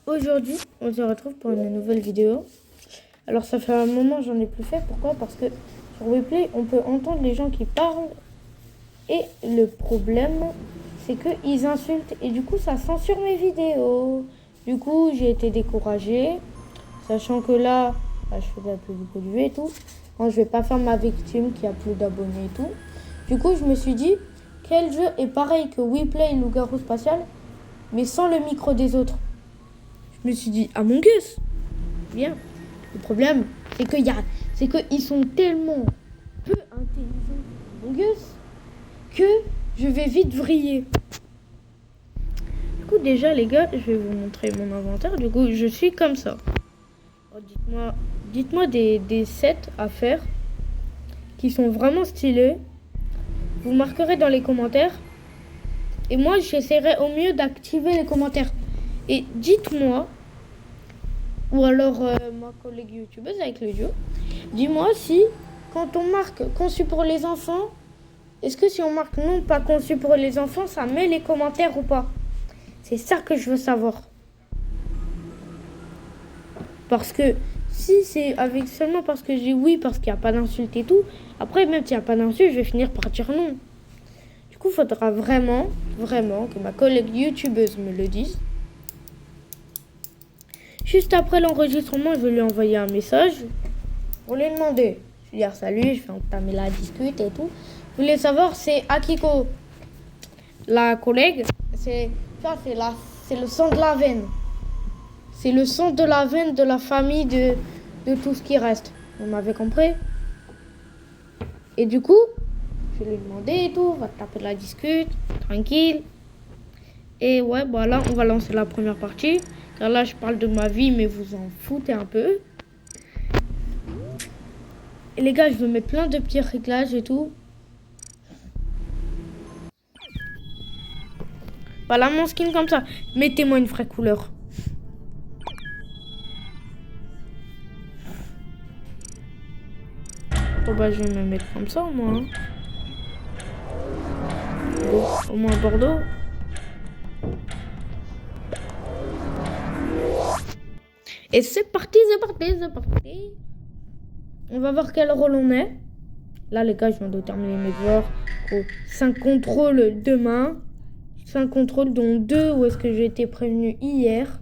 Aujourd'hui, on se retrouve pour une nouvelle vidéo. Alors ça fait un moment que j'en ai plus fait. Pourquoi? Parce que sur Weplay, on peut entendre les gens qui parlent. Et le problème, c'est qu'ils insultent. Et du coup, ça censure mes vidéos. Du coup, j'ai été découragée. Sachant que là, je fais de la pub polluée et tout. Quand je vais pas faire ma victime qui a plus d'abonnés et tout. Du coup, je me suis dit, quel jeu est pareil que Weplay Loup-garou spatial, mais sans le micro des autres? Je me suis dit, Among Us. Bien. Le problème, c'est qu'ils sont tellement peu intelligents, Among Us, que je vais vite vriller. Du coup, déjà, les gars, je vais vous montrer mon inventaire. Du coup, je suis comme ça. Alors, dites-moi des sets à faire qui sont vraiment stylés. Vous marquerez dans les commentaires. Et moi, j'essaierai au mieux d'activer les commentaires. Et dites-moi, ou alors ma collègue youtubeuse avec le duo, dis-moi si, quand on marque conçu pour les enfants, est-ce que si on marque non pas conçu pour les enfants, ça met les commentaires ou pas? C'est ça que je veux savoir. Parce que si c'est avec seulement parce que j'ai oui, parce qu'il n'y a pas d'insulte et tout, après même s'il n'y a pas d'insulte, je vais finir par dire non. Du coup, il faudra vraiment que ma collègue youtubeuse me le dise. Juste après l'enregistrement, je vais lui envoyer un message pour lui demander. Je vais dire salut, je vais entamer la discute et tout. Vous voulez savoir, c'est Akiko, la collègue. C'est le sang de la veine. C'est le sang de la veine de la famille de tout ce qui reste. Vous m'avez compris? Et du coup, je vais lui demander et tout. On va taper la discute, tranquille. Et ouais, voilà, on va lancer la première partie. Car là, je parle de ma vie, mais vous en foutez un peu. Et les gars, je veux mettre plein de petits réglages et tout. Voilà mon skin comme ça. Mettez-moi une vraie couleur. Bon bah, je vais me mettre comme ça au moins. Hein. Bon, au moins Bordeaux. Et c'est parti. On va voir quel rôle on est. Là, les gars, je viens de terminer mes devoirs. 5 contrôles demain. 5 contrôles, dont 2 où est-ce que j'ai été prévenu hier.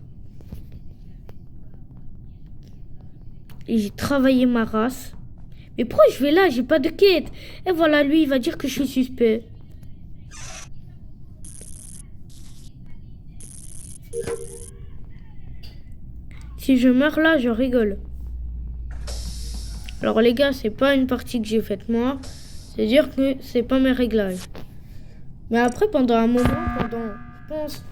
Et j'ai travaillé ma race. Mais pourquoi je vais là? J'ai pas de quête. Et voilà, lui, il va dire que je suis suspect. Si je meurs là, je rigole. Alors les gars, c'est pas une partie que j'ai faite moi. C'est dire que c'est pas mes réglages. Mais après, pendant un moment, je pense,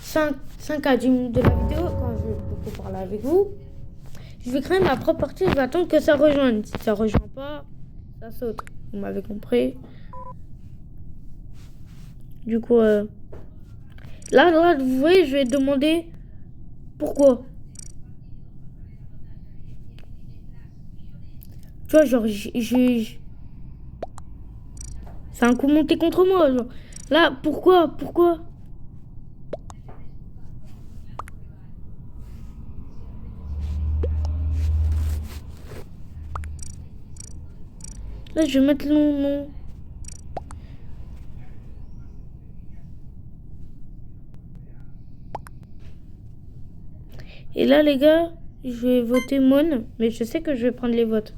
5 à 10 minutes de la vidéo, quand je vais beaucoup parler avec vous, je vais créer ma propre partie, je vais attendre que ça rejoigne. Si ça rejoint pas, ça saute. Vous m'avez compris. Du coup, là, vous voyez, je vais demander pourquoi. Tu vois, genre, c'est un coup monté contre moi, genre. Là, pourquoi? Là, je vais mettre le nom. Et là, les gars, je vais voter Mon, mais je sais que je vais prendre les votes.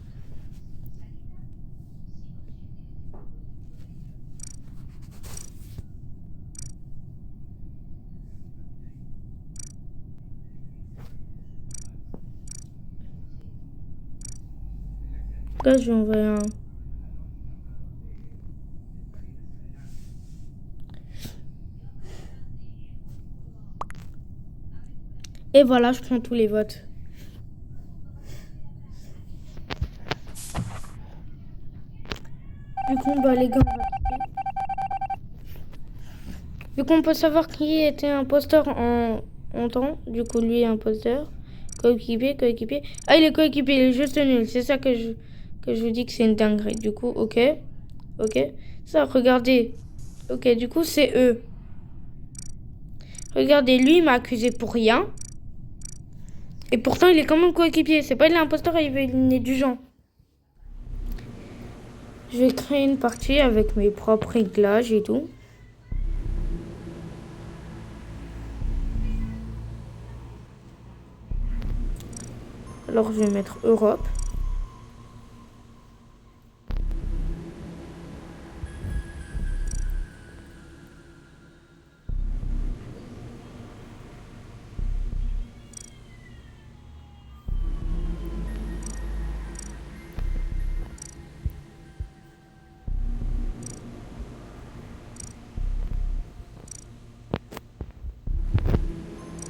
Là, je vais envoyer un. Et voilà, je prends tous les votes. Du coup, bah, les gars, on va quitter. Vu qu'on peut savoir qui était imposteur en temps, du coup, lui est imposteur. Coéquipier. Ah, il est coéquipier, il est juste nul. C'est ça que je vous dis que c'est une dinguerie. Du coup, ok. Ça, regardez. Ok, du coup, c'est eux. Regardez, lui, il m'a accusé pour rien. Et pourtant, il est quand même coéquipier. C'est pas il est imposteur et il veut éliminer du genre. Je vais créer une partie avec mes propres réglages et tout. Alors, je vais mettre Europe.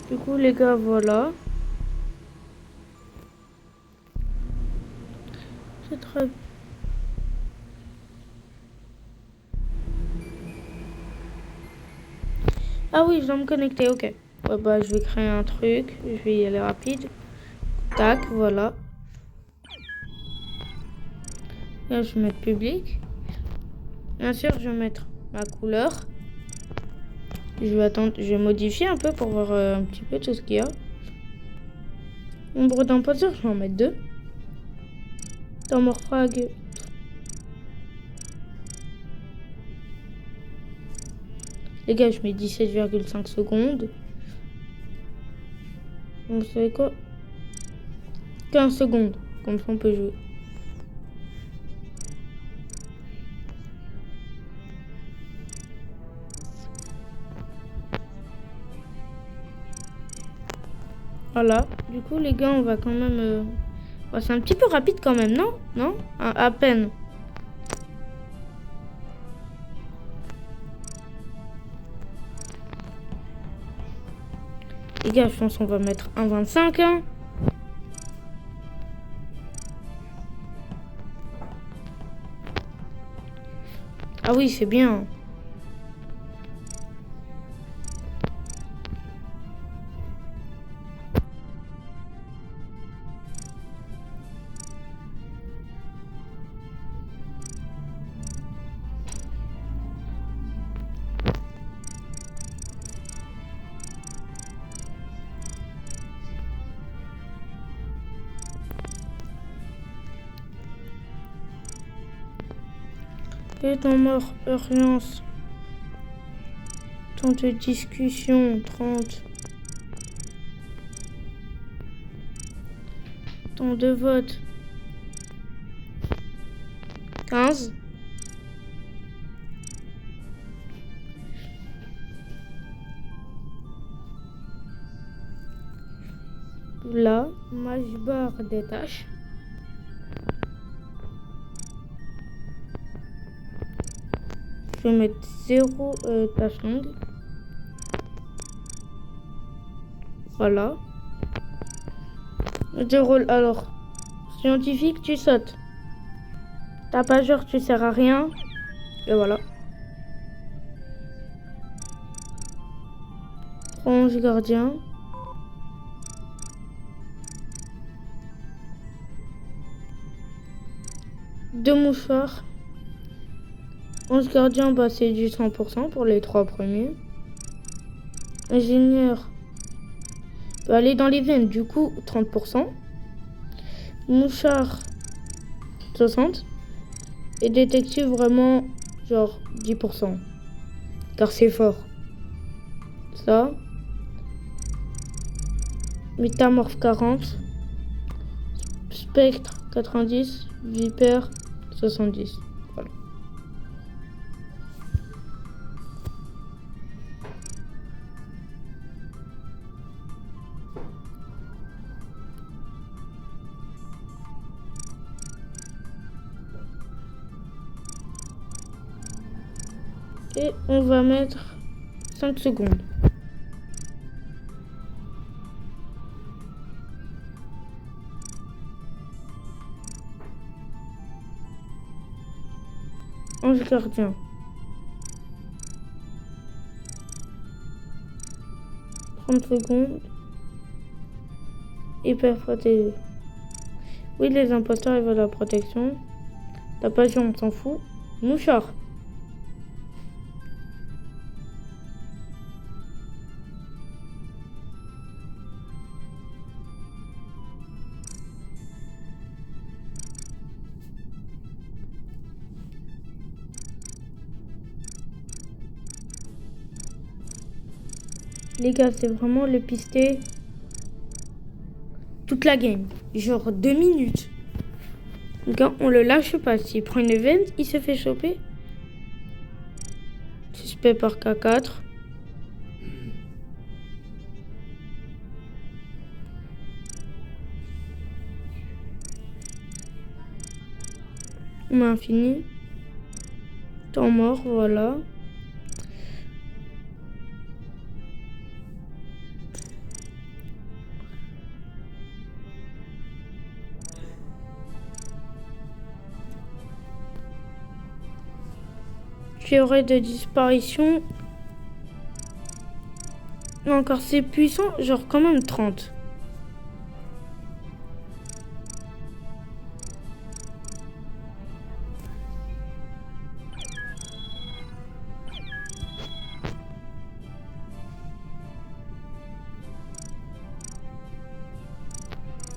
Du coup, les gars, voilà. C'est très... Ah oui, je dois me connecter, ok. Ouais, bah, je vais créer un truc. Je vais y aller rapide. Tac, voilà. Là, je vais mettre public. Bien sûr, je vais mettre ma couleur. Je vais attendre, je vais modifier un peu pour voir un petit peu tout ce qu'il y a. Nombre d'imposteurs, je vais en mettre 2. Dans mon frag. Les gars, je mets 17,5 secondes. Donc, vous savez quoi? 15 secondes. Comme ça, on peut jouer. Voilà. Du coup, les gars, on va quand même... Ouais, c'est un petit peu rapide quand même, non? Non? À peine. Les gars, je pense qu'on va mettre 1,25. Hein. Ah oui, c'est bien. Et temps mort, urgence. Temps de discussion, 30. Temps de vote, 15. Là, match bar des tâches. Je vais mettre 0 tâche longue. Voilà. 0. Alors, scientifique, tu sautes. Tapageur, tu sers à rien. Et voilà. Ange gardien. Deux mouchoirs. Ange gardien, bah, c'est du 100% pour les 3 premiers. Ingénieur. Peut aller dans les veines, du coup, 30%. Mouchard, 60. Et détective, vraiment, genre 10%. Car c'est fort. Ça. Métamorphe, 40. Spectre, 90. Vipère, 70. Voilà. Et on va mettre 5 secondes. Ange gardien. 30 secondes. Hyper protégé. Oui, les imposteurs, ils veulent la protection. La passion, on s'en fout. Mouchard. Les gars, c'est vraiment le pisté toute la game. Genre 2 minutes. Les gars, on le lâche pas. S'il prend une event, il se fait choper. Suspect par K4. Main infinie. Temps mort, voilà. Durée de disparition. Encore c'est puissant, genre quand même 30.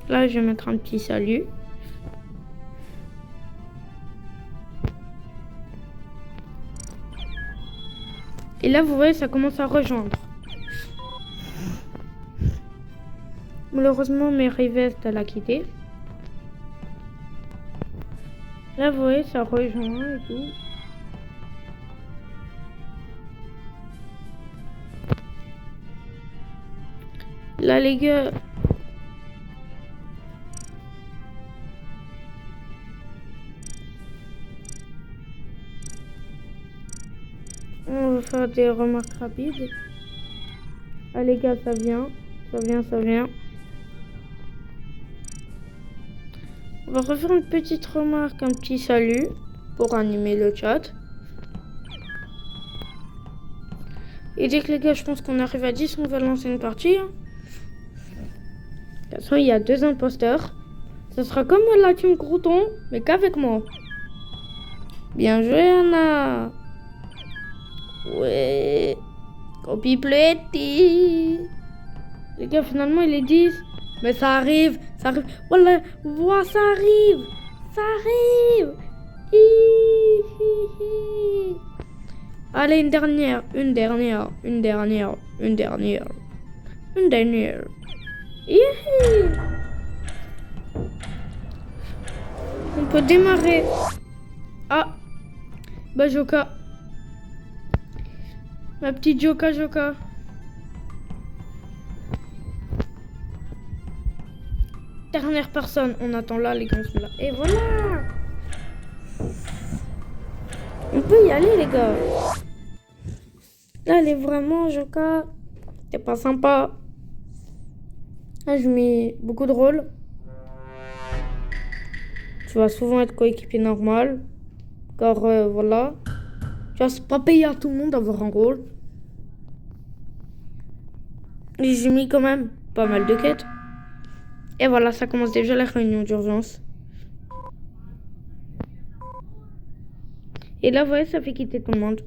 Là, je vais mettre un petit salut. Et là, vous voyez, ça commence à rejoindre. Malheureusement, mes Rivest, elle a quitté. Là, vous voyez, ça rejoint et tout. Là, les gars... On va faire des remarques rapides. Ah, les gars, ça vient. Ça vient, ça vient. On va refaire une petite remarque, un petit salut pour animer le chat. Et dès que les gars, je pense qu'on arrive à 10, on va lancer une partie. De toute façon, il y a 2 imposteurs. Ce sera comme la team Crouton, mais qu'avec moi. Bien joué, Anna. Ouais. Copy-platy. Les gars, finalement, il est 10. Mais ça arrive. Ça arrive. Voilà. Voilà, ça arrive. Ça arrive. Hihihi. Allez, une dernière. Une dernière. Une dernière. Une dernière. Une dernière. Hihi. On peut démarrer. Ah. Bah, Joka. Ma petite Joka. Dernière personne. On attend là, les gars. Là. Et voilà. On peut y aller, les gars. Là, elle est vraiment Joka. C'est pas sympa. Là, je mets beaucoup de rôles. Tu vas souvent être coéquipier normal. Car voilà. Tu vas pas payer à tout le monde d'avoir un rôle. Et j'ai mis quand même pas mal de quêtes. Et voilà, ça commence déjà la réunion d'urgence. Et là, vous voyez, ça fait quitter tout le monde.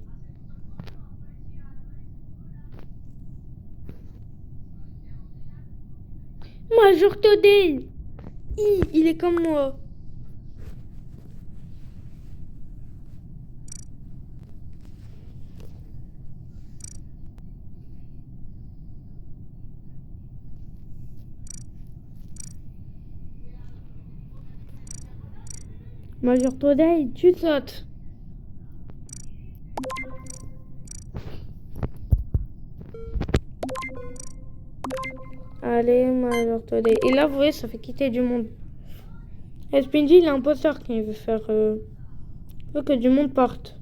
Major Todé, il est comme moi. Major Todé, tu sautes. Allez, Major Todé. Et là, vous voyez, ça fait quitter du monde. Spindy, il est un imposteur qui veut faire... veut que du monde parte.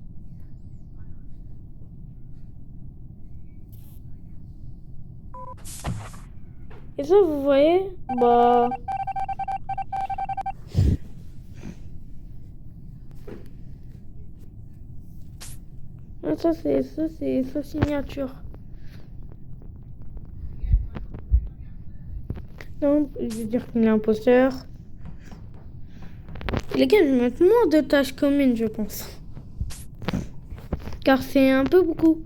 Et ça, vous voyez, bah... Ça, c'est sa signature. Donc, je veux dire qu'il est imposteur. Les gars, je vais mettre moins de tâches communes, je pense. Car c'est un peu beaucoup.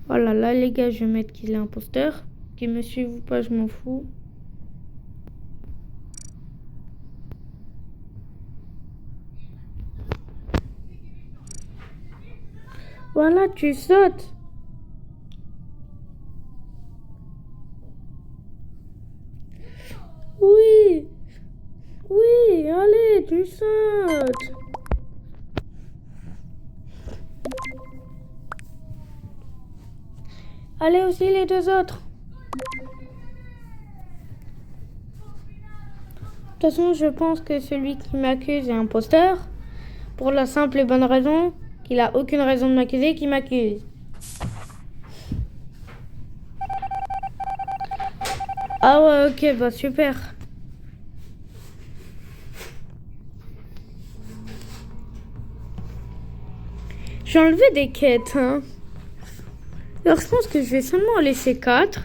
Voilà, là les gars, je vais mettre qu'il est imposteur. Qu'il me suive ou pas, je m'en fous. Voilà, tu sautes. Oui. Oui, allez, tu sautes. Allez aussi les deux autres. De toute façon, je pense que celui qui m'accuse est imposteur. Pour la simple et bonne raison qu'il a aucune raison de m'accuser et qu'il m'accuse. Ah ouais, ok, bah super. J'ai enlevé des quêtes, hein. Alors je pense que je vais seulement en laisser 4.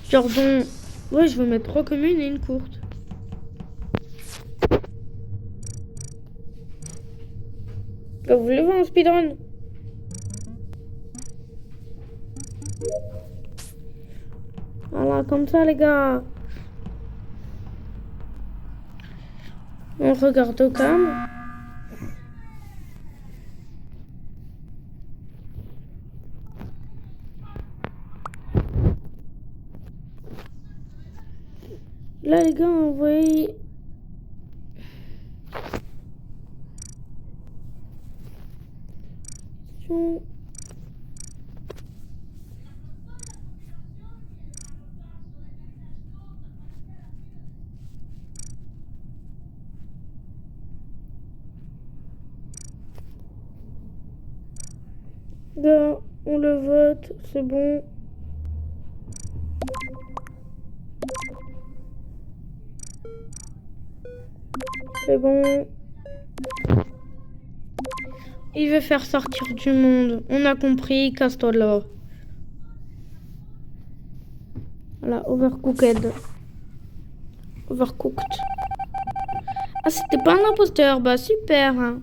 Genre dont... Ouais, je vais mettre 3 communes et une courte. Là, vous le voyez en speedrun. Voilà, comme ça les gars. On regarde au calme. Là les gars, on voit... Là, on le vote, c'est bon. C'est bon. Il veut faire sortir du monde. On a compris, casse-toi de là. Voilà, overcooked. Overcooked. Ah, c'était pas un imposteur. Bah, super. Hein.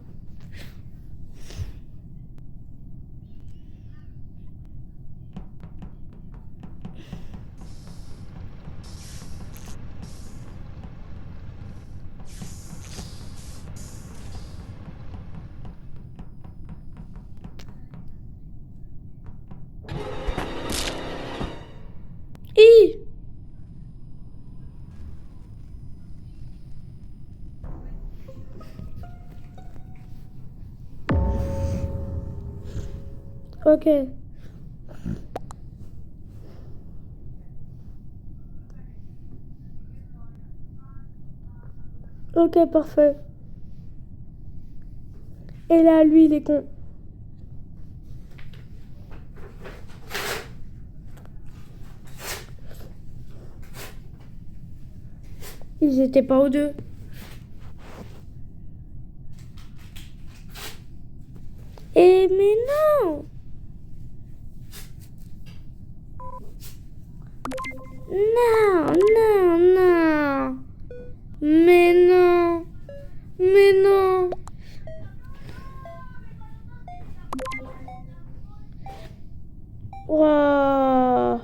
Hi. Ok. Ok, parfait. Et là, lui, il est con. Ils étaient pas aux deux. Eh, mais non! Non, non, non. Mais non. Mais non. Waouh.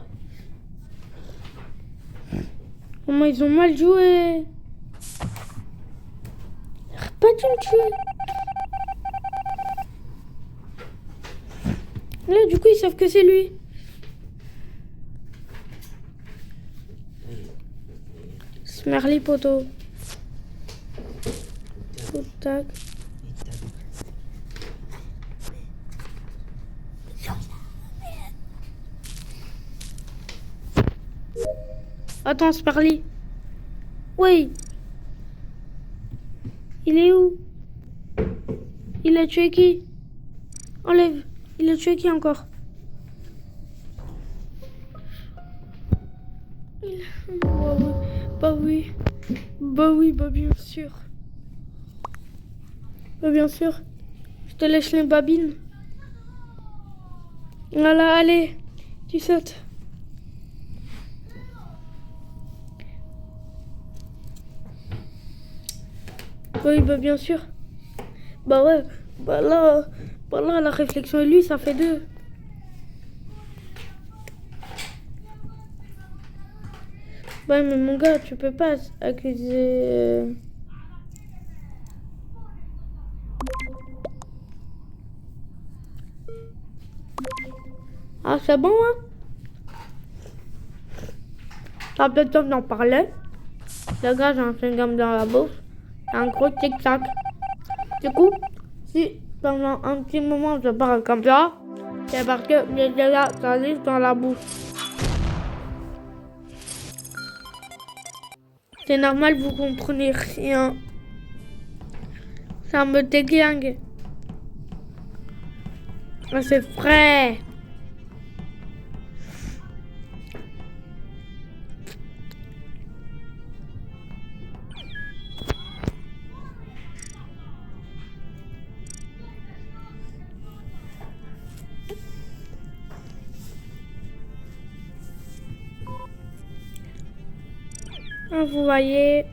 Comment ils ont mal joué. Pas dû me tuer. Là, du coup, ils savent que c'est lui. Smerly poteau. Tac. Attends, Smerly. Oui. Il est où? Il a tué qui? Enlève. Il a tué qui encore? Bah oui. Bah oui, bah bien sûr. Bah bien sûr. Je te lèche les babines. Voilà, allez. Tu sautes. Oui, bah bien sûr. Bah ouais. Bah là, la réflexion et lui, ça fait 2. Ouais, mais mon gars, tu peux pas accuser... Ah, c'est bon, hein? T'as peut-être temps d'en parler. Le gars, j'ai un chewing-gum dans la bouche. Un gros tic-tac. Du coup, si pendant un petit moment je parle comme ça, c'est parce que les dégâts s'arrivent dans la bouche. C'est normal, vous comprenez rien. Ça me déglingue. Ah, c'est frais. Ah, vous voyez.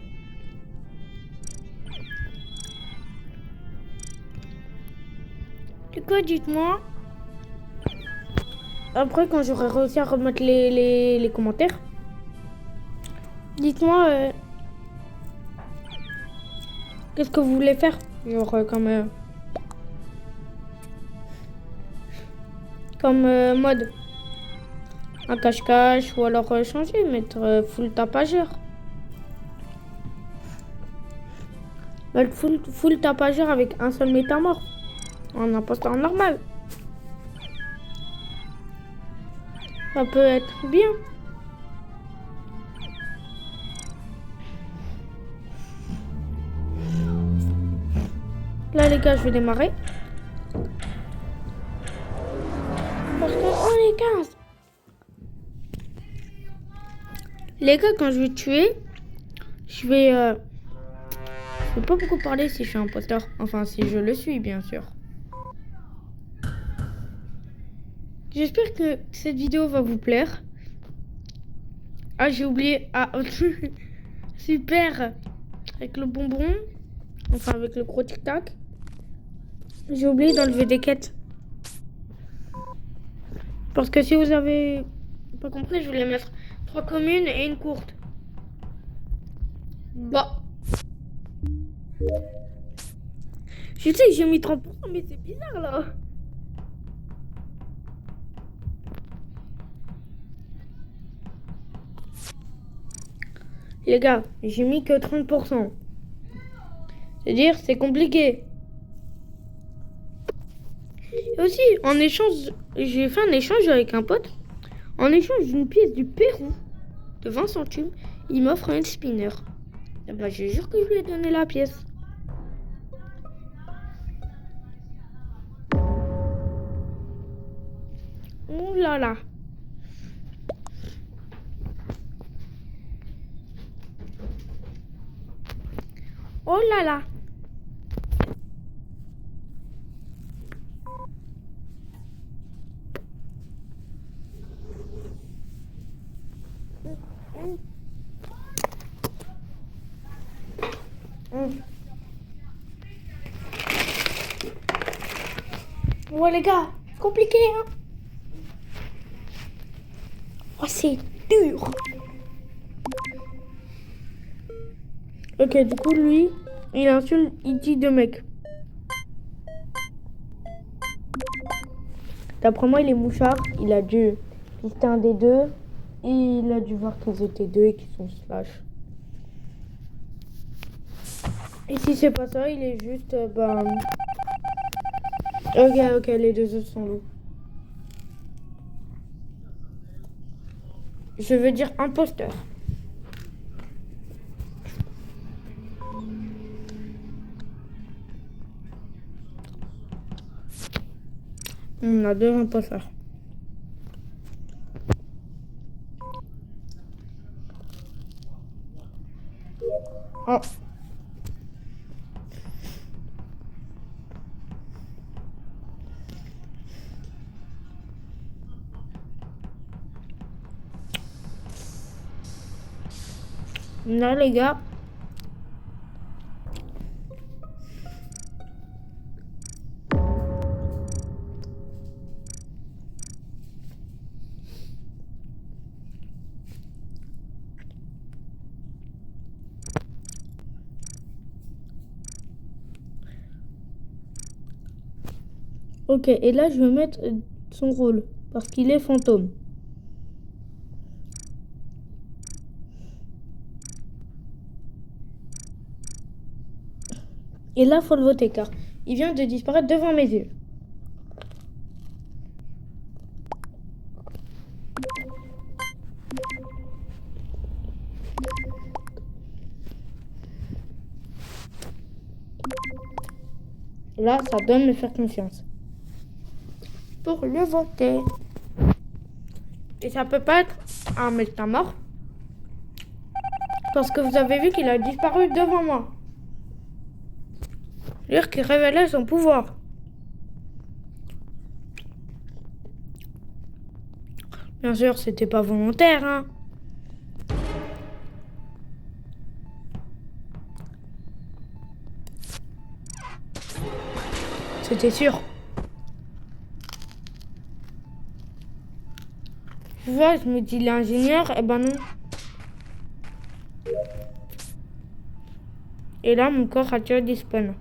Du coup, dites-moi. Après, quand j'aurai réussi à remettre les commentaires, dites-moi qu'est-ce que vous voulez faire. Genre comme mode. Un cache-cache ou alors changer, mettre full tapageur. Mettre full tapageur avec un seul métamorphe. En imposteur normal. Ça peut être bien. Là les gars, je vais démarrer. Parce qu'on est 15. Les gars, quand je vais tuer, je vais pas beaucoup parler si je suis imposteur. Enfin, si je le suis, bien sûr. J'espère que cette vidéo va vous plaire. Ah, j'ai oublié. Ah, super. Avec le bonbon. Enfin, avec le gros tic-tac. J'ai oublié d'enlever des quêtes. Parce que si vous avez pas compris, je voulais mettre 3 communes et une courte. Bah. Je sais que j'ai mis 30%, mais c'est bizarre là. Les gars, j'ai mis que 30%. C'est-à-dire, c'est compliqué. Et aussi, en échange, j'ai fait un échange avec un pote. En échange d'une pièce du Pérou de 20 centimes, il m'offre un spinner. Et bah, je jure que je lui ai donné la pièce. Oh là là. Oh là là. Ouais les gars, compliqué hein. Oh c'est dur. Ok, du coup lui, il insulte, il dit deux mecs. D'après moi, il est mouchard, il a dû pister un des deux. Et il a dû voir qu'ils étaient deux et qu'ils sont slash. Et si c'est pas ça, il est juste, Ok, les deux autres sont loups. Je veux dire imposteur. On a deux imposteurs. Oh. Là, les gars. Ok, et là, je vais mettre son rôle. Parce qu'il est fantôme. Et là, faut le voter car il vient de disparaître devant mes yeux. Là, ça donne me faire confiance. Pour le voter. Et ça peut pas être un médecin mort. Parce que vous avez vu qu'il a disparu devant moi. C'est-à-dire qu'il révélait son pouvoir. Bien sûr, c'était pas volontaire, hein. C'était sûr. Tu vois, je me dis l'ingénieur, eh ben non. Et là, mon corps a tué des spawns.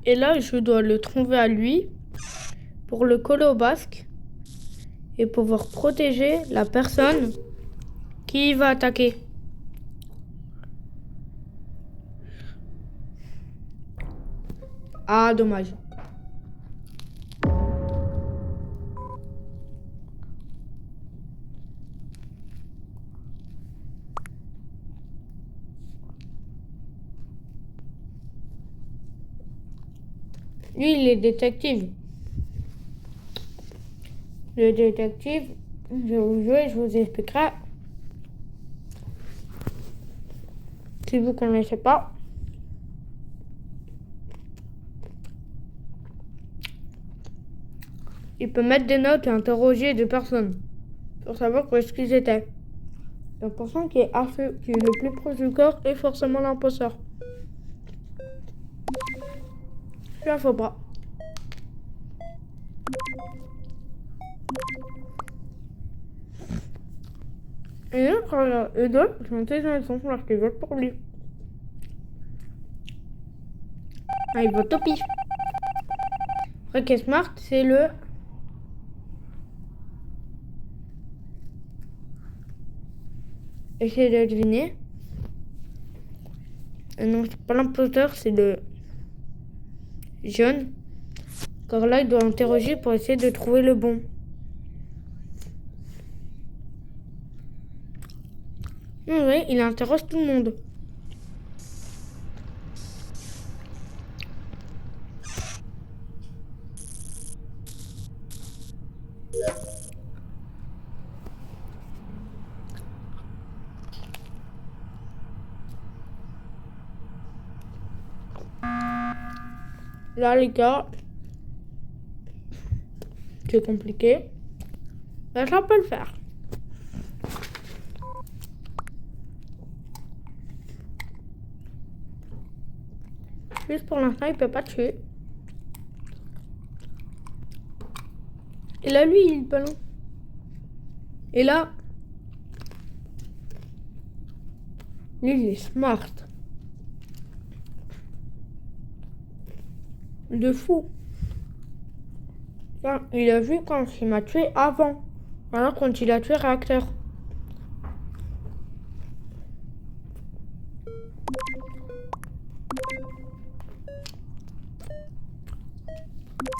Et là, je dois le trouver à lui pour le coller au basque et pouvoir protéger la personne qui va attaquer. Ah, dommage. Lui, il est détective. Le détective, je vais vous jouer, je vous expliquerai. Si vous ne connaissez pas. Il peut mettre des notes et interroger des personnes pour savoir où est-ce qu'ils étaient. La personne qui est le plus proche du corps est forcément l'imposteur. Là, faut pas. Et là, quand eux deux sont intéressants parce qu'ils votent pour lui. Ah, ils votent au pif. Rick et Smart, c'est le... Essayez de deviner. Non, c'est pas l'imposteur, c'est le jaune. Car là, il doit interroger pour essayer de trouver le bon. Oui, il interroge tout le monde. Là, les gars, c'est compliqué. Mais ça peut le faire. Juste pour l'instant, il peut pas tuer. Et là, lui, il ballon. Et là, lui, il est smart. De fou. Enfin, il a vu quand il m'a tué avant. Alors quand il a tué réacteur.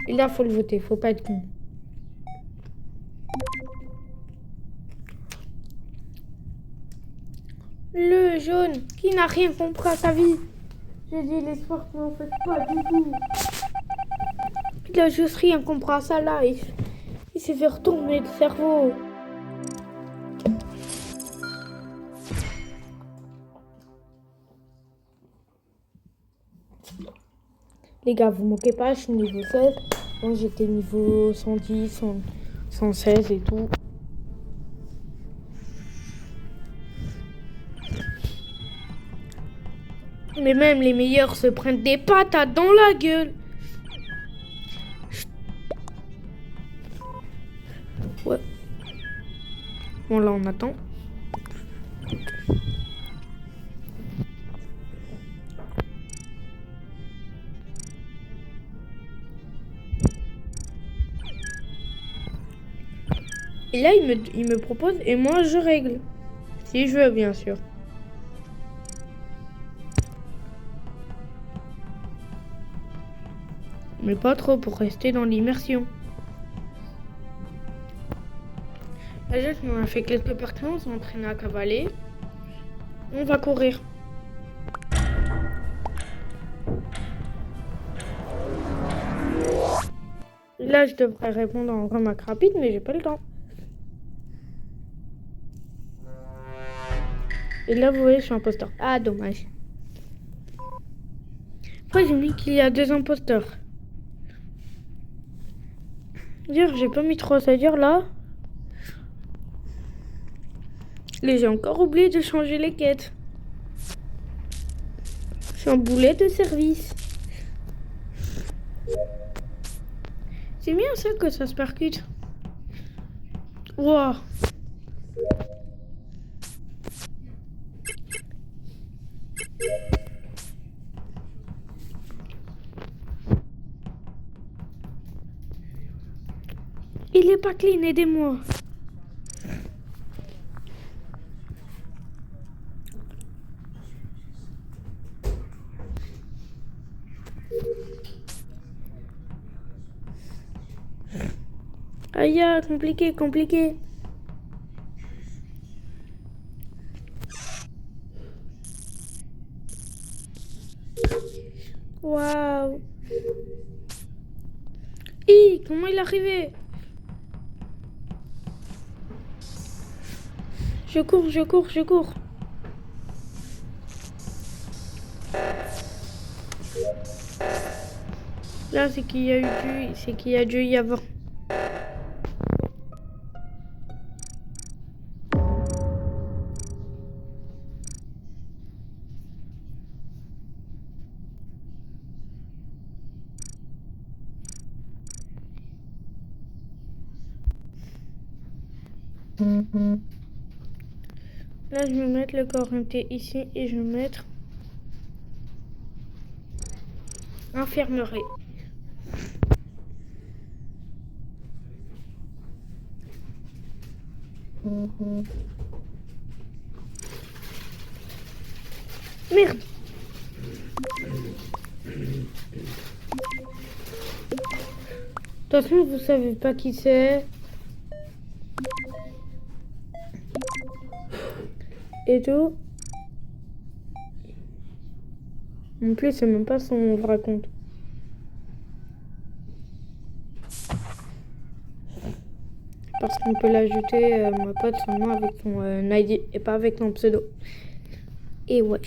Et là, faut le voter, faut pas être con. Le jaune qui n'a rien compris à sa vie. J'ai dit l'espoir, mais en fait pas du tout. Il a juste rien compris à ça là. Il s'est fait retourner le cerveau. Les gars, vous moquez pas, je suis niveau 16. Moi j'étais niveau 110, 116 et tout. Mais même les meilleurs se prennent des patates dans la gueule. Ouais. Bon, là, on attend. Et là, il me propose et moi, je règle. Si je veux, bien sûr. Mais pas trop pour rester dans l'immersion. Déjà, on a fait quelques parties, on s'est entraîné à cavaler. On va courir. Là, je devrais répondre en remarque rapide, mais j'ai pas le temps. Et là, vous voyez, je suis imposteur. Ah, dommage. Après, j'ai mis qu'il y a 2 imposteurs. Dire, j'ai pas mis 3, c'est-à-dire là. J'ai encore oublié de changer les quêtes. Je suis un boulet de service. C'est bien ça que ça se percute. Wow. Il est pas clean, aidez-moi. Aïe, compliqué, compliqué. Waouh. Comment il est arrivé? Je cours, je cours, je cours. Là, c'est qu'il y a dû y avoir. Là, je vais mettre le corps MT ici et je vais mettre infirmerie. Merde. De toute façon, vous savez pas qui c'est. Et tout. En plus, c'est même pas son vrai compte. Parce qu'on peut l'ajouter, ma pote, seulement avec son ID et pas avec son pseudo. Et ouais.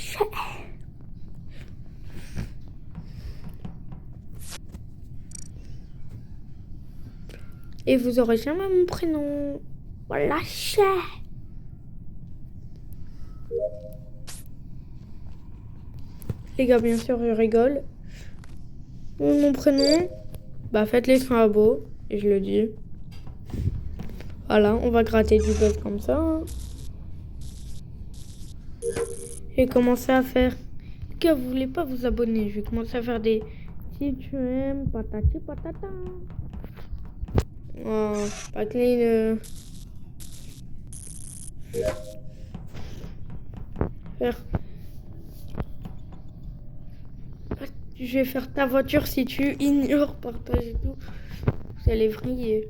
Et vous aurez jamais mon prénom. Voilà. Les gars, bien sûr, je rigole. Mon prénom, bah faites les travaux, et je le dis. Voilà, on va gratter du buzz comme ça. Hein. Je vais commencer à faire. Les gars, vous voulez pas vous abonner? Je vais commencer à faire des. Si tu aimes, patati patata. Oh, pas clean. Faire. Je vais faire ta voiture si tu ignores, partage et tout. Vous allez vriller.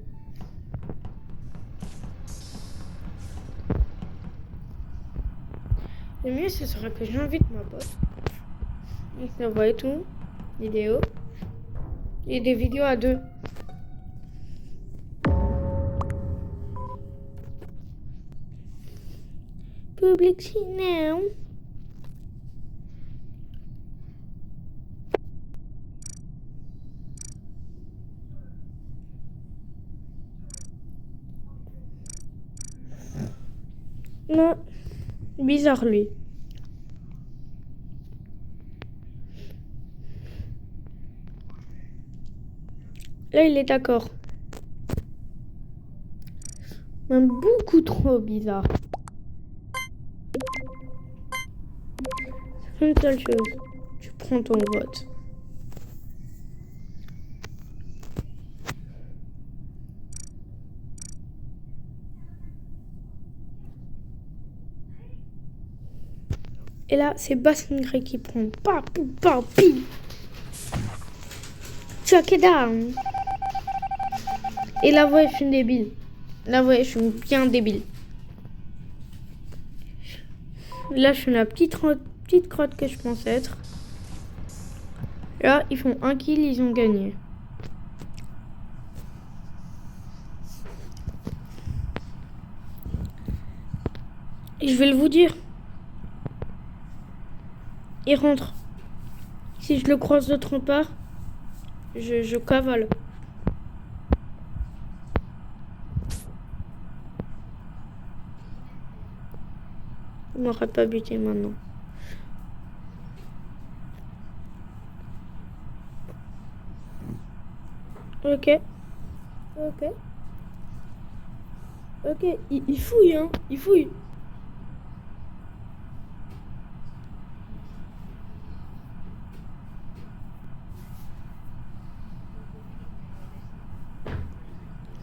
Le mieux, ce serait que j'invite ma pote. On voit et tout. Vidéo. Et des vidéos à 2. Public now. Non, bizarre lui. Là, il est d'accord. Même beaucoup trop bizarre. C'est une seule chose. Tu prends ton vote. Et là, c'est Bassin Grey qui prend. Pa, pou, pa, pi. Chuck it down. Et la voix, je suis débile. La voix, je suis bien débile. Là, je suis la petite crotte que je pense être. Là, ils font un kill, ils ont gagné. Et je vais vous dire. Il rentre. Si je le croise d'autre part, je cavale. Il m'aura pas buté maintenant. Ok. Ok, il fouille, hein. Il fouille.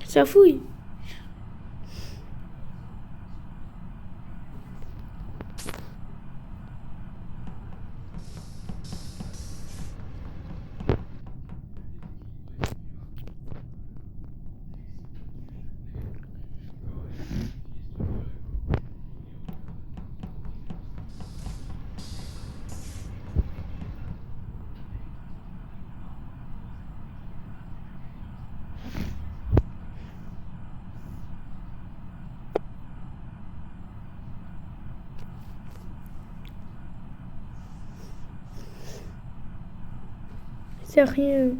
Ça fouille. Sérieux.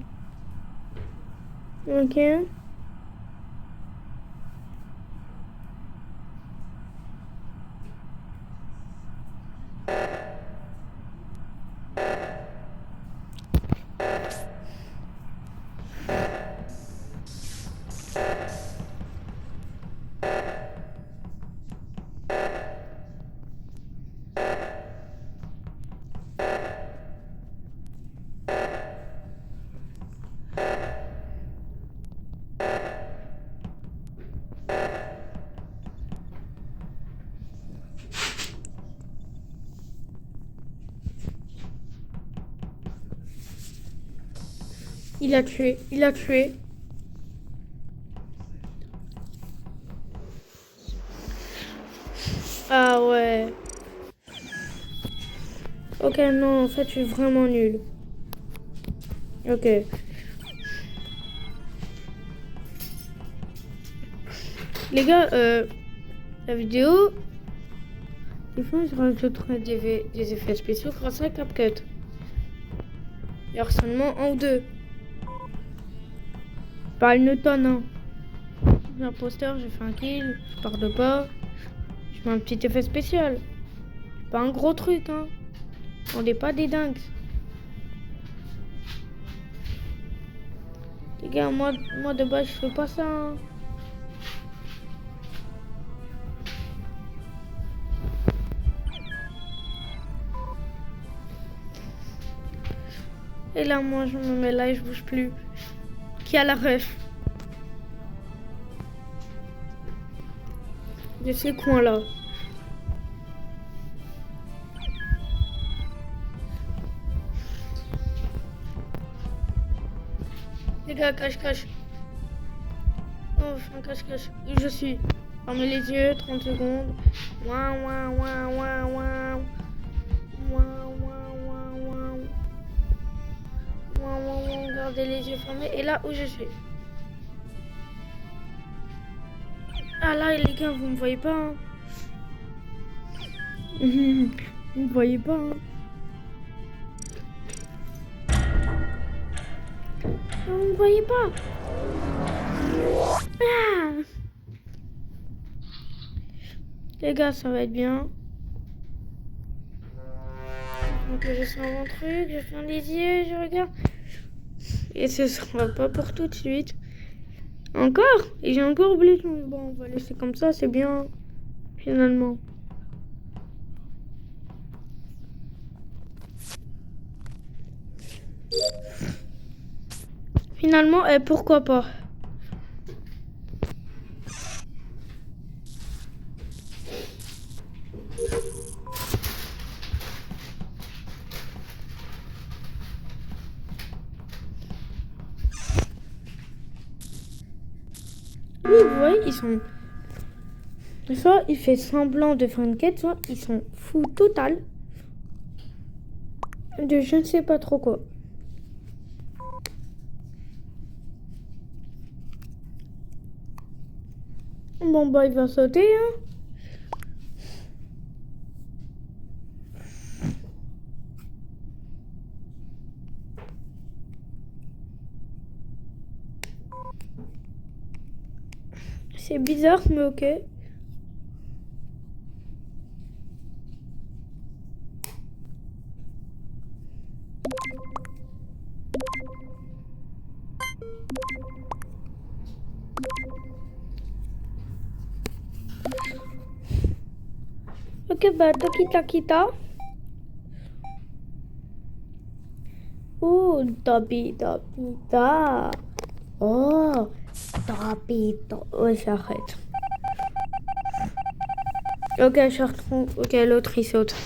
Ok. Il a tué. Ah ouais. Ok, non, en fait, je suis vraiment nulle. Ok. Les gars, la vidéo, des fois, je rajoute des effets spéciaux grâce à CapCut. Il y a seulement un ou deux. Pas une tonne, hein. J'ai un poster, j'ai fait un kill, je parle pas. Je mets un petit effet spécial. Pas un gros truc, hein. On n'est pas des dingues. Les gars, moi de base, je fais pas ça, hein. Et là, moi, je me mets là et je bouge plus. Qui a la ref? De ces coins-là. Les gars, cache. Oh, je fais un cache. Où je suis? Fermez les yeux, 30 secondes. Gardez les yeux fermés. Et là, où je suis? Ah là, les gars, vous me voyez pas, hein. Vous me voyez pas, hein. Vous me voyez pas. Ah. Les gars, ça va être bien. Donc je sens mon truc, je ferme les yeux, je regarde. Et ce sera pas pour tout de suite. Encore? Et j'ai encore oublié. Bon, on va laisser comme ça, c'est bien. Finalement. Finalement, pourquoi pas? Oui, vous voyez, ils sont... Soit il fait semblant de faire une quête, soit ils sont fous total de je ne sais pas trop quoi. Bon bah il va sauter hein. C'est bizarre mais ok. Ok bah Tokita. Oh Dobita. Oh Dobita. Ouais j'arrête. Ok je retrouve. Ok l'autre il saute.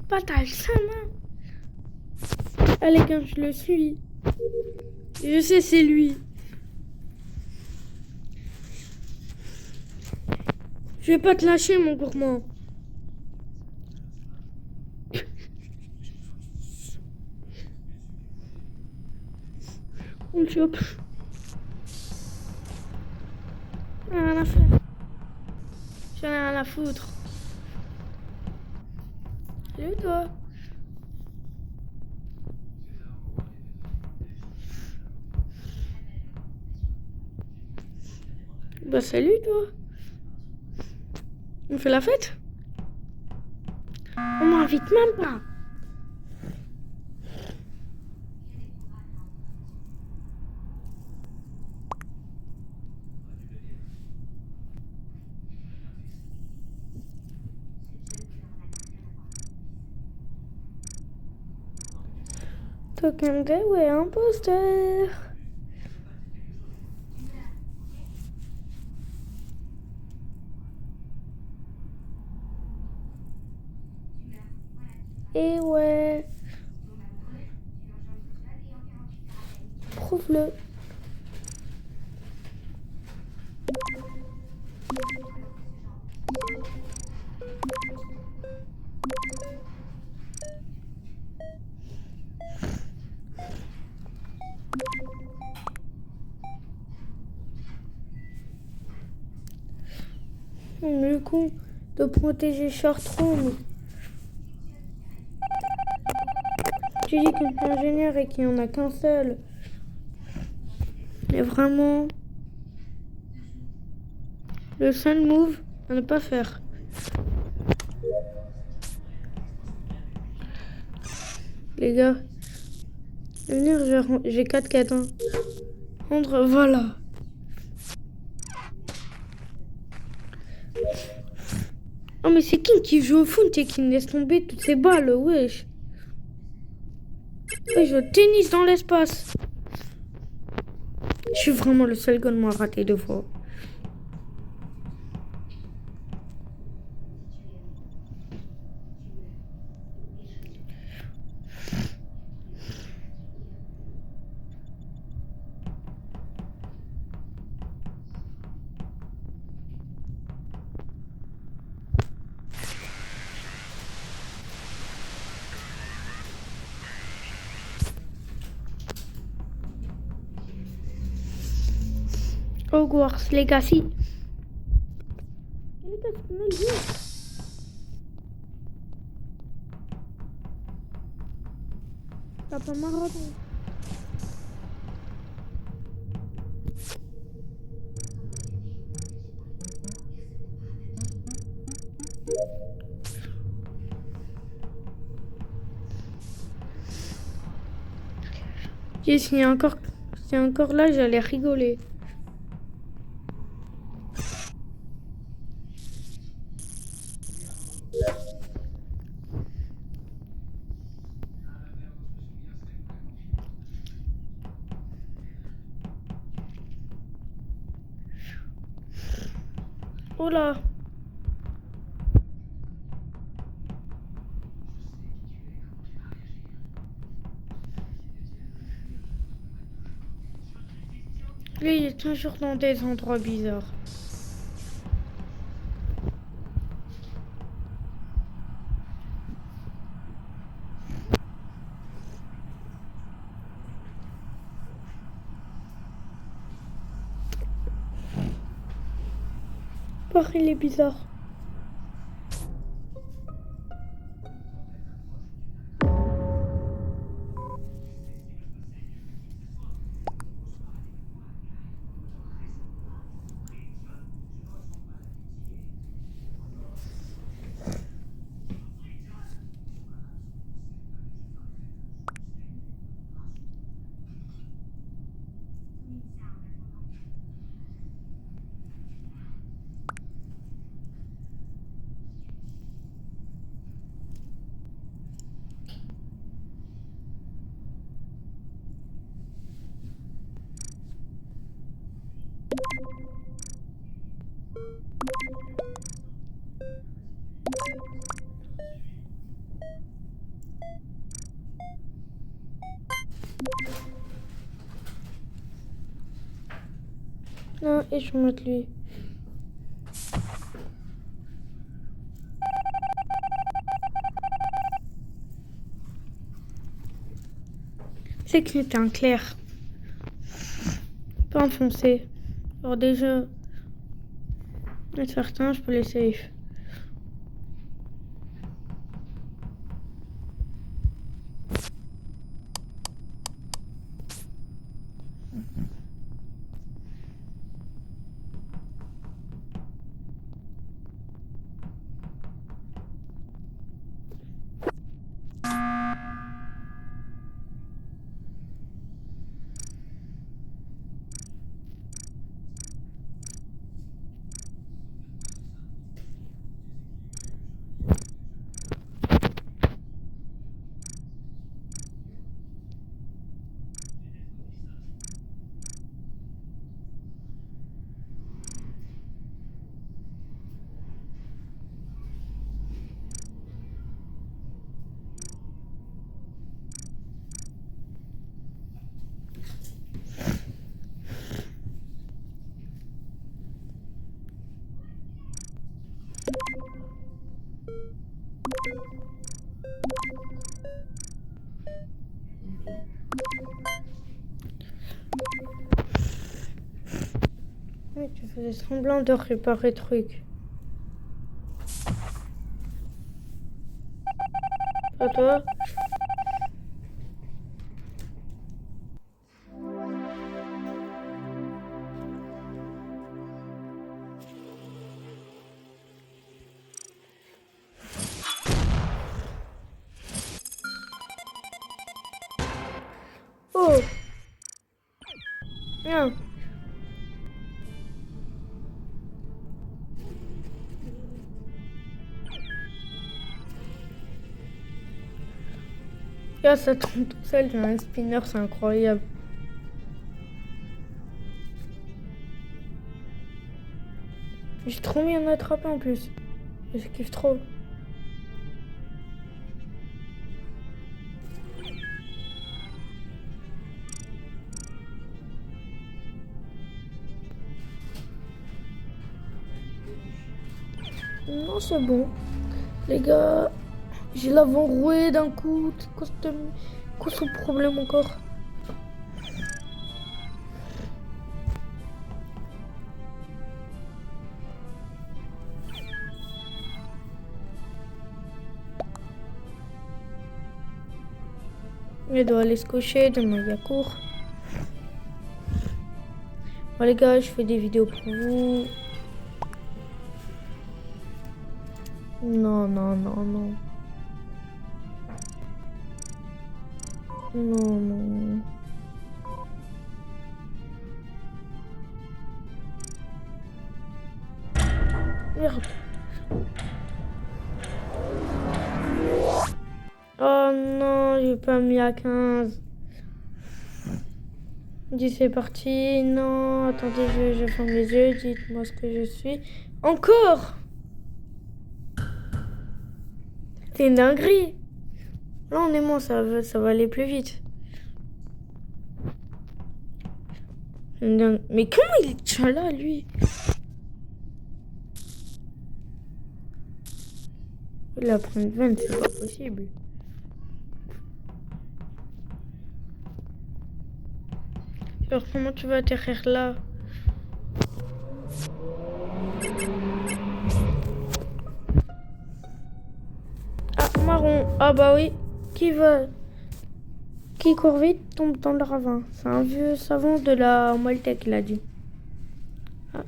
Pas t'as le seum hein. Allez gars je le suis. Je sais c'est lui. Je vais pas te lâcher mon gourmand. On le chope. Rien à faire. J'en ai rien à foutre. Salut toi. Bah salut toi. On fait la fête? On m'invite même pas. Token de ouais imposteur. Et ouais. Prouve-le. Le coup de protéger Shortroom. Tu dis que tu es ingénieur et qu'il n'y en a qu'un seul. Mais vraiment, le seul move à ne pas faire. Les gars, venir, j'ai 4 cadins. Rendre, voilà. Oh mais c'est qui joue au foot et qui me laisse tomber toutes ces balles, wesh. Ouais, je joue au tennis dans l'espace. Je suis vraiment le seul gars de moi raté 2 fois. Hogwarts Legacy. Legacy, on a le jeu. T'as pas marre. Et s'il y a encore là, j'allais rigoler. Oh là. Lui, il est toujours dans des endroits bizarres. Il est bizarre. Non, et je monte lui. C'est que c'était un clair. Pas un foncé. Alors déjà, être certain, je peux les safe. Oui, tu faisais semblant de réparer le truc. Pas toi? Oh! Non. Là, ça tombe tout seul, j'ai un spinner, c'est incroyable. J'ai trop bien attrapé en plus. Je kiffe trop. Non, c'est bon. Les gars, j'ai l'avant roué d'un coup. C'est quoi son problème encore? Il doit aller se coucher, demain il y a cours. Bon les gars, je fais des vidéos pour vous. Non, non, non, non. Non, non. Merde. Oh non, j'ai pas mis à 15. Dis c'est parti. Non, attendez, je ferme les yeux. Dites-moi ce que je suis. Encore! C'est une dinguerie. Là, on est bon, ça va aller plus vite. Mais comment il tient là, lui? Il a pris une vanne, c'est pas possible. Alors, comment tu vas atterrir là? Ah, marron. Ah bah oui. Qui court vite tombe dans le ravin. C'est un vieux savant de la Maltec, il a dit. Ah.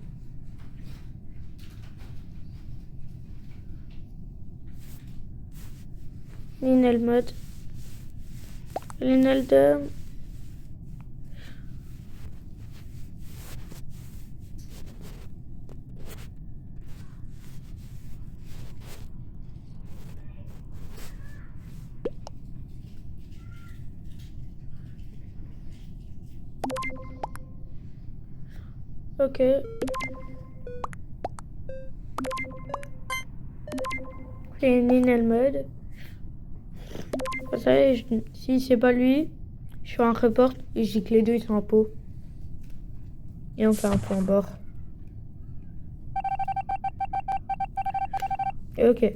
Linel mode. Linel de... Ok. C'est Ninel mode. Ça y est, si c'est pas lui, je fais un report et je dis que les deux ils sont en pot. Et on fait un point bord. Et ok.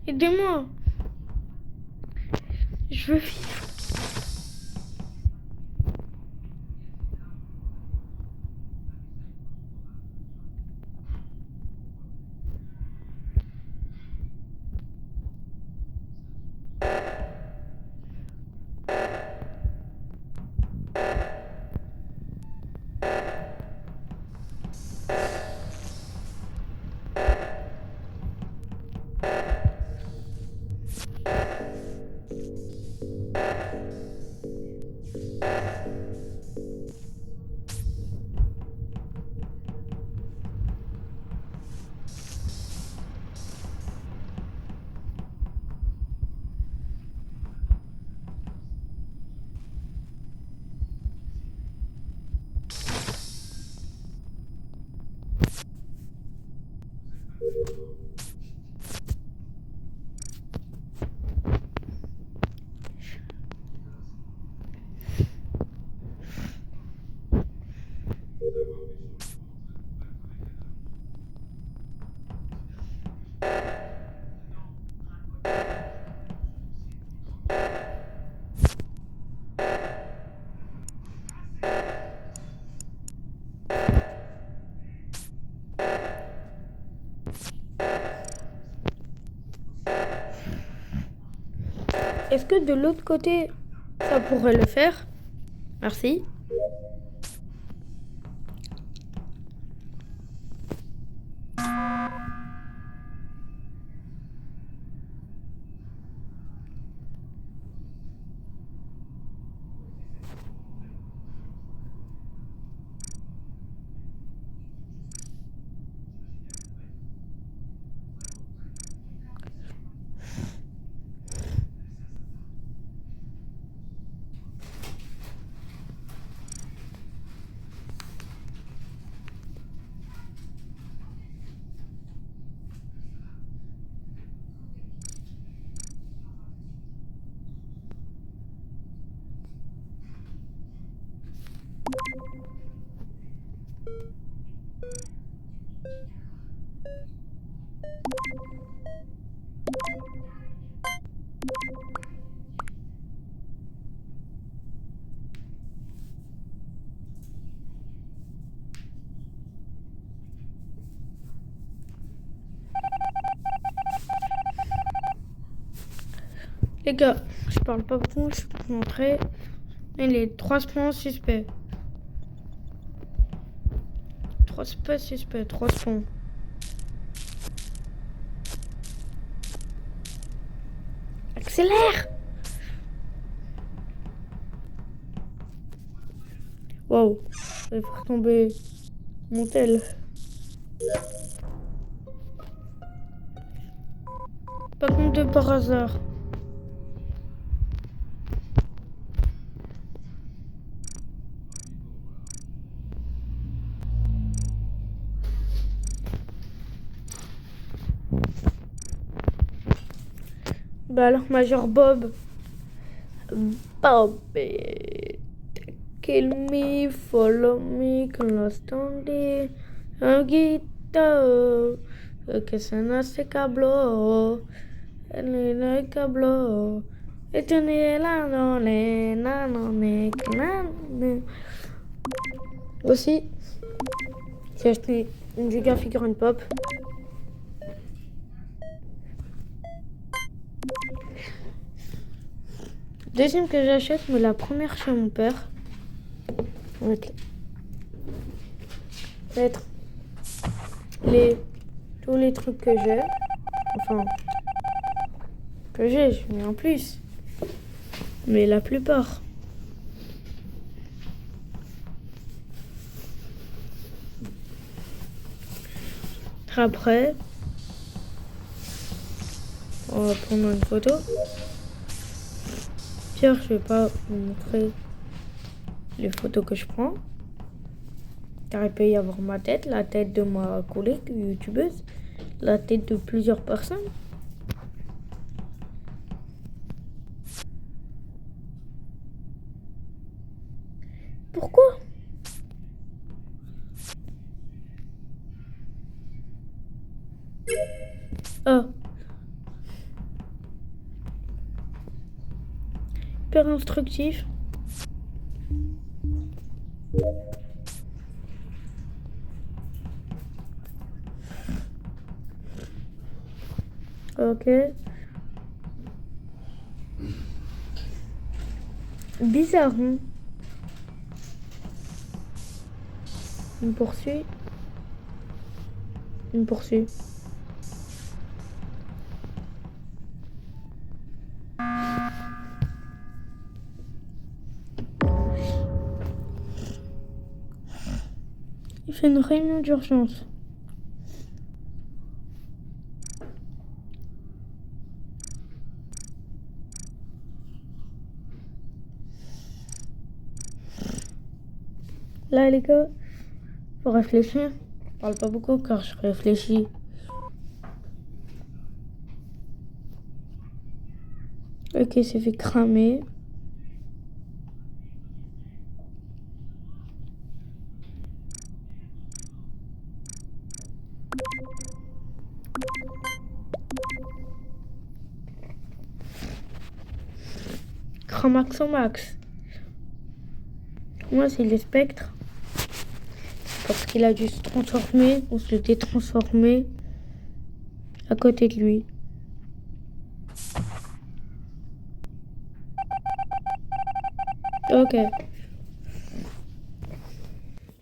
Aidez-moi. Je veux vivre. Est-ce que de l'autre côté, ça pourrait le faire? Merci. Les gars, je parle pas beaucoup, je peux vous montrer. Et les 3 spawns suspects. 3 suspects, 3 spawns. Accélère! Wow, je vais faire tomber mon tel. Pas comme de par hasard. Bah alors, Major Bob. Bob, kill me, follow me, constantly. Un guitar, que ça n'a se cablo. El cablo. Et tu n'es là, non, non, aussi, j'ai acheté une giga figurine pop. Deuxième que j'achète, mais la première chez mon père. On va mettre tous les trucs que j'ai. Enfin, que j'ai, je mets en plus. Mais la plupart. Après, on va prendre une photo. Pierre, je vais pas vous montrer les photos que je prends. Car il peut y avoir ma tête, la tête de ma collègue youtubeuse, la tête de plusieurs personnes. Pourquoi? Ah. Hyper instructif. Ok. Bizarre, hein? Une poursuite. Une poursuite. Il fait une réunion d'urgence. Là, les gars, faut réfléchir. Je parle pas beaucoup car je réfléchis. Ok, c'est fait cramer. Cramax au max. Moi, c'est le spectre. Parce qu'il a dû se transformer ou se détransformer à côté de lui. Ok.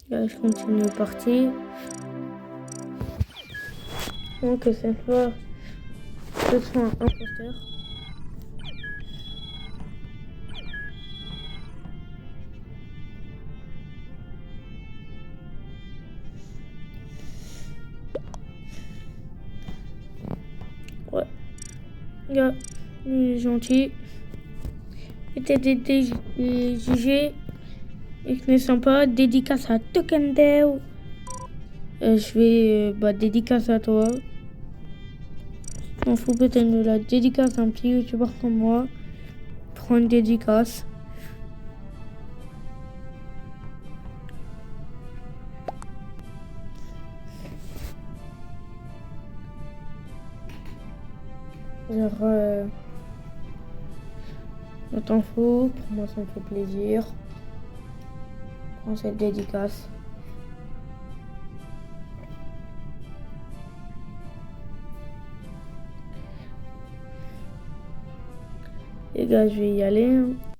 Là, je continue partie. Donc cette fois, ce sera un imposteur. Ouais. Gars, il est gentil. Il était jugé. Et que n'est sympa. Dédicace à Tokendeo. Je vais dédicace à toi. Je m'en fous peut-être de la dédicace d'un petit youtubeur comme moi. Prends une dédicace. Genre, on t'en fout, pour moi ça me fait plaisir. Prends cette dédicace. Les gars, je vais y aller, hein.